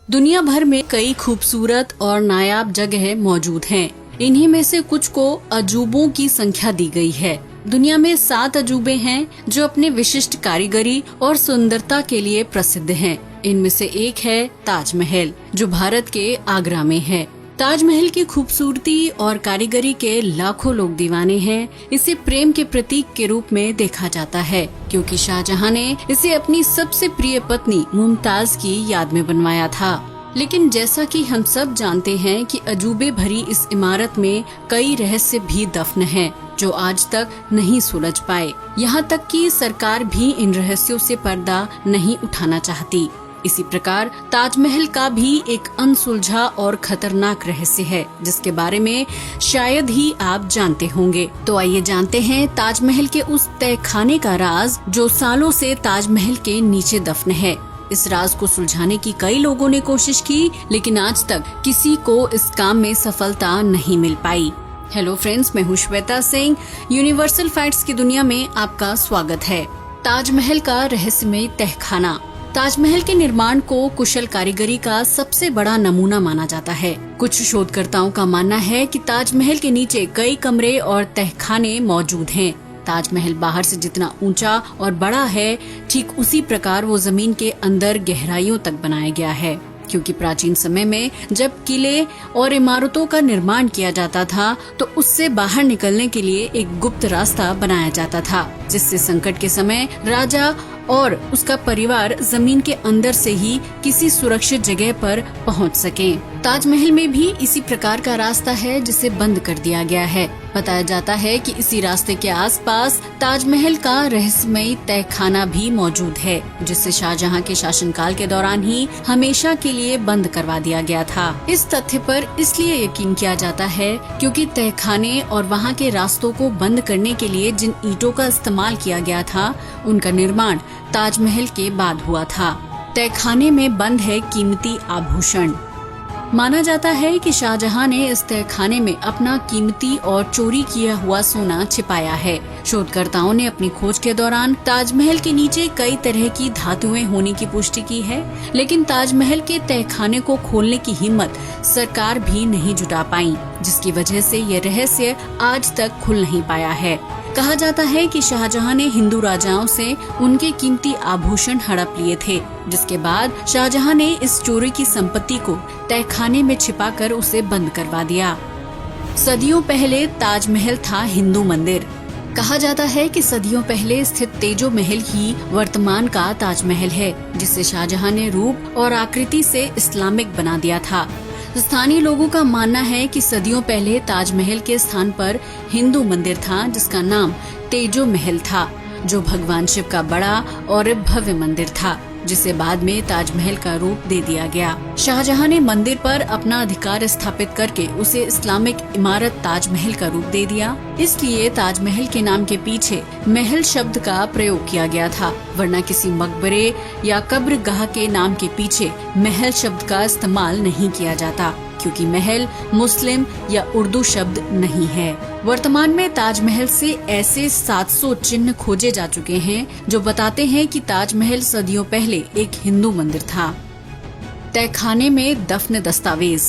दुनिया भर में कई खूबसूरत और नायाब जगह मौजूद हैं। इन्हीं में से कुछ को अजूबों की संख्या दी गई है। दुनिया में 7 अजूबे हैं जो अपने विशिष्ट कारीगरी और सुंदरता के लिए प्रसिद्ध हैं। इनमें से एक है ताजमहल, जो भारत के आगरा में है। ताजमहल की खूबसूरती और कारीगरी के लाखों लोग दीवाने हैं। इसे प्रेम के प्रतीक के रूप में देखा जाता है, क्योंकि शाहजहां ने इसे अपनी सबसे प्रिय पत्नी मुमताज की याद में बनवाया था। लेकिन जैसा कि हम सब जानते हैं कि अजूबे भरी इस इमारत में कई रहस्य भी दफन हैं, जो आज तक नहीं सुलझ पाए। यहाँ तक कि सरकार भी इन रहस्यों से पर्दा नहीं उठाना चाहती। इसी प्रकार ताजमहल का भी एक अनसुलझा और खतरनाक रहस्य है, जिसके बारे में शायद ही आप जानते होंगे। तो आइए जानते हैं ताजमहल के उस तहखाने का राज, जो सालों से ताजमहल के नीचे दफन है। इस राज को सुलझाने की कई लोगों ने कोशिश की, लेकिन आज तक किसी को इस काम में सफलता नहीं मिल पाई। हेलो फ्रेंड्स, मैं हूँ श्वेता सिंह। यूनिवर्सल फैक्ट्स की दुनिया में आपका स्वागत है। ताजमहल का रहस्यमय तहखाना। ताजमहल के निर्माण को कुशल कारीगरी का सबसे बड़ा नमूना माना जाता है। कुछ शोधकर्ताओं का मानना है कि ताजमहल के नीचे कई कमरे और तहखाने मौजूद हैं। ताजमहल बाहर से जितना ऊंचा और बड़ा है, ठीक उसी प्रकार वो जमीन के अंदर गहराइयों तक बनाया गया है, क्योंकि प्राचीन समय में जब किले और इमारतों का निर्माण किया जाता था, तो उससे बाहर निकलने के लिए एक गुप्त रास्ता बनाया जाता था, जिससे संकट के समय राजा और उसका परिवार जमीन के अंदर से ही किसी सुरक्षित जगह पर पहुंच सके। ताजमहल में भी इसी प्रकार का रास्ता है, जिसे बंद कर दिया गया है। बताया जाता है कि इसी रास्ते के आसपास ताजमहल का रहस्यमयी तहखाना भी मौजूद है, जिसे शाहजहां के शासनकाल के दौरान ही हमेशा के लिए बंद करवा दिया गया था। इस तथ्य पर इसलिए यकीन किया जाता है क्योंकि तहखाने और वहां के रास्तों को बंद करने के लिए जिन ईंटों का इस्तेमाल किया गया था, उनका निर्माण ताजमहल के बाद हुआ था। तहखाने में बंद है कीमती आभूषण। माना जाता है कि शाहजहां ने इस तहखाने में अपना कीमती और चोरी किया हुआ सोना छिपाया है। शोधकर्ताओं ने अपनी खोज के दौरान ताजमहल के नीचे कई तरह की धातुएं होने की पुष्टि की है, लेकिन ताजमहल के तहखाने को खोलने की हिम्मत सरकार भी नहीं जुटा पाई, जिसकी वजह से ये रहस्य आज तक खुल नहीं पाया है। कहा जाता है कि शाहजहां ने हिंदू राजाओं से उनके कीमती आभूषण हड़प लिए थे, जिसके बाद शाहजहां ने इस चोरी की संपत्ति को तहखाने में छिपाकर उसे बंद करवा दिया। सदियों पहले ताजमहल था हिंदू मंदिर। कहा जाता है कि सदियों पहले स्थित तेजो महल ही वर्तमान का ताजमहल है, जिसे शाहजहां ने रूप और आकृति से इस्लामिक बना दिया था। स्थानीय लोगों का मानना है कि सदियों पहले ताजमहल के स्थान पर हिंदू मंदिर था, जिसका नाम तेजो महल था, जो भगवान शिव का बड़ा और भव्य मंदिर था, जिसे बाद में ताजमहल का रूप दे दिया गया। शाहजहां ने मंदिर पर अपना अधिकार स्थापित करके उसे इस्लामिक इमारत ताजमहल का रूप दे दिया। इसलिए ताजमहल के नाम के पीछे महल शब्द का प्रयोग किया गया था, वरना किसी मकबरे या कब्रगाह के नाम के पीछे महल शब्द का इस्तेमाल नहीं किया जाता, क्योंकि महल मुस्लिम या उर्दू शब्द नहीं है। वर्तमान में ताजमहल से ऐसे 700 चिन्ह खोजे जा चुके हैं, जो बताते हैं कि ताजमहल सदियों पहले एक हिंदू मंदिर था। तहखाने में दफन दस्तावेज।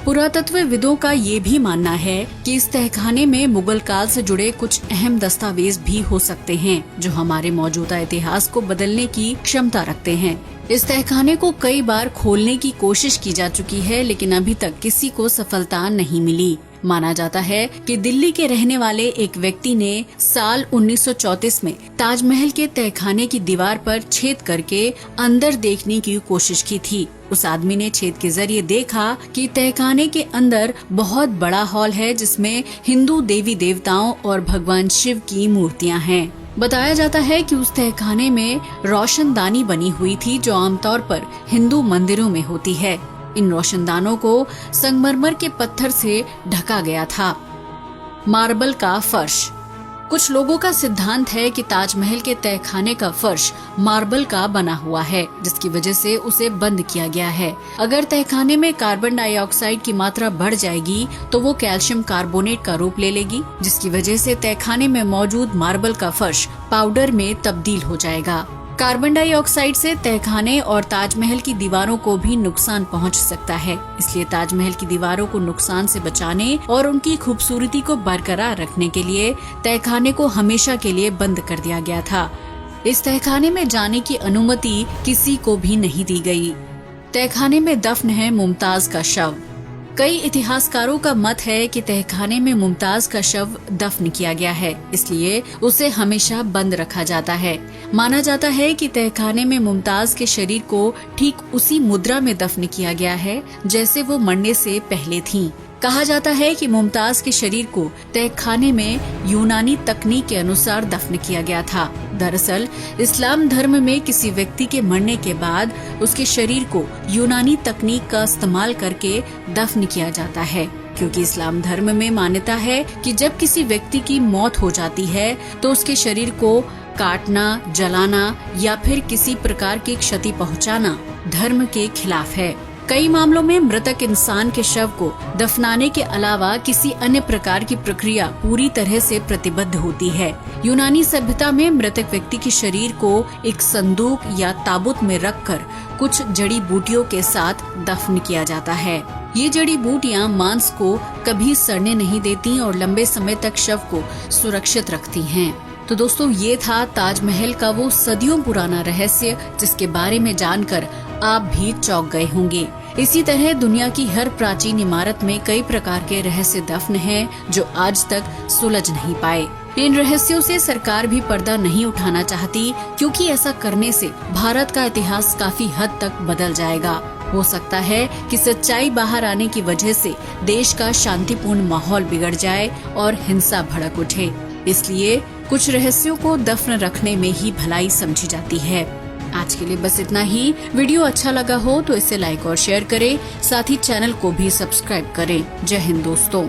पुरातत्वविदों का ये भी मानना है कि इस तहखाने में मुगल काल से जुड़े कुछ अहम दस्तावेज भी हो सकते हैं, जो हमारे मौजूदा इतिहास को बदलने की क्षमता रखते हैं। इस तहखाने को कई बार खोलने की कोशिश की जा चुकी है, लेकिन अभी तक किसी को सफलता नहीं मिली। माना जाता है कि दिल्ली के रहने वाले एक व्यक्ति ने साल 1934 में ताजमहल के तहखाने की दीवार पर छेद करके अंदर देखने की कोशिश की थी। उस आदमी ने छेद के जरिए देखा कि तहखाने के अंदर बहुत बड़ा हॉल है, जिसमें हिंदू देवी देवताओं और भगवान शिव की मूर्तियां हैं। बताया जाता है कि उस तहखाने में रोशनदानी बनी हुई थी, जो आमतौर पर हिंदू मंदिरों में होती है। इन रोशनदानों को संगमरमर के पत्थर से ढका गया था। मार्बल का फर्श। कुछ लोगों का सिद्धांत है कि ताजमहल के तहखाने का फर्श मार्बल का बना हुआ है, जिसकी वजह से उसे बंद किया गया है। अगर तहखाने में कार्बन डाइऑक्साइड की मात्रा बढ़ जाएगी, तो वो कैल्शियम कार्बोनेट का रूप ले लेगी, जिसकी वजह से तहखाने में मौजूद मार्बल का फर्श पाउडर में तब्दील हो जाएगा। कार्बन डाइऑक्साइड से तहखाने और ताजमहल की दीवारों को भी नुकसान पहुंच सकता है। इसलिए ताजमहल की दीवारों को नुकसान से बचाने और उनकी खूबसूरती को बरकरार रखने के लिए तहखाने को हमेशा के लिए बंद कर दिया गया था। इस तहखाने में जाने की अनुमति किसी को भी नहीं दी गई। तहखाने में दफन है मुमताज का शव। कई इतिहासकारों का मत है कि तहखाने में मुमताज का शव दफन किया गया है, इसलिए उसे हमेशा बंद रखा जाता है। माना जाता है कि तहखाने में मुमताज के शरीर को ठीक उसी मुद्रा में दफन किया गया है जैसे वो मरने से पहले थीं। कहा जाता है कि मुमताज के शरीर को तहखाने में यूनानी तकनीक के अनुसार दफन किया गया था। दरअसल इस्लाम धर्म में किसी व्यक्ति के मरने के बाद उसके शरीर को यूनानी तकनीक का इस्तेमाल करके दफन किया जाता है, क्योंकि इस्लाम धर्म में मान्यता है कि जब किसी व्यक्ति की मौत हो जाती है तो उसके शरीर को काटना, जलाना या फिर किसी प्रकार की क्षति पहुंचाना धर्म के खिलाफ है। कई मामलों में मृतक इंसान के शव को दफनाने के अलावा किसी अन्य प्रकार की प्रक्रिया पूरी तरह से प्रतिबद्ध होती है। यूनानी सभ्यता में मृतक व्यक्ति के शरीर को एक संदूक या ताबूत में रखकर कुछ जड़ी बूटियों के साथ दफन किया जाता है। ये जड़ी बूटियां मांस को कभी सड़ने नहीं देती और लंबे समय तक शव को सुरक्षित रखती हैं। तो दोस्तों, ये था ताजमहल का वो सदियों पुराना रहस्य जिसके बारे में जानकर आप भी चौंक गए होंगे। इसी तरह दुनिया की हर प्राचीन इमारत में कई प्रकार के रहस्य दफन हैं जो आज तक सुलझ नहीं पाए। इन रहस्यों से सरकार भी पर्दा नहीं उठाना चाहती, क्योंकि ऐसा करने से भारत का इतिहास काफी हद तक बदल जाएगा। हो सकता है कि सच्चाई बाहर आने की वजह से देश का शांतिपूर्ण माहौल बिगड़ जाए और हिंसा भड़क उठे। इसलिए कुछ रहस्यों को दफन रखने में ही भलाई समझी जाती है। आज के लिए बस इतना ही। वीडियो अच्छा लगा हो तो इसे लाइक और शेयर करें, साथ ही चैनल को भी सब्सक्राइब करें। जय हिंद दोस्तों।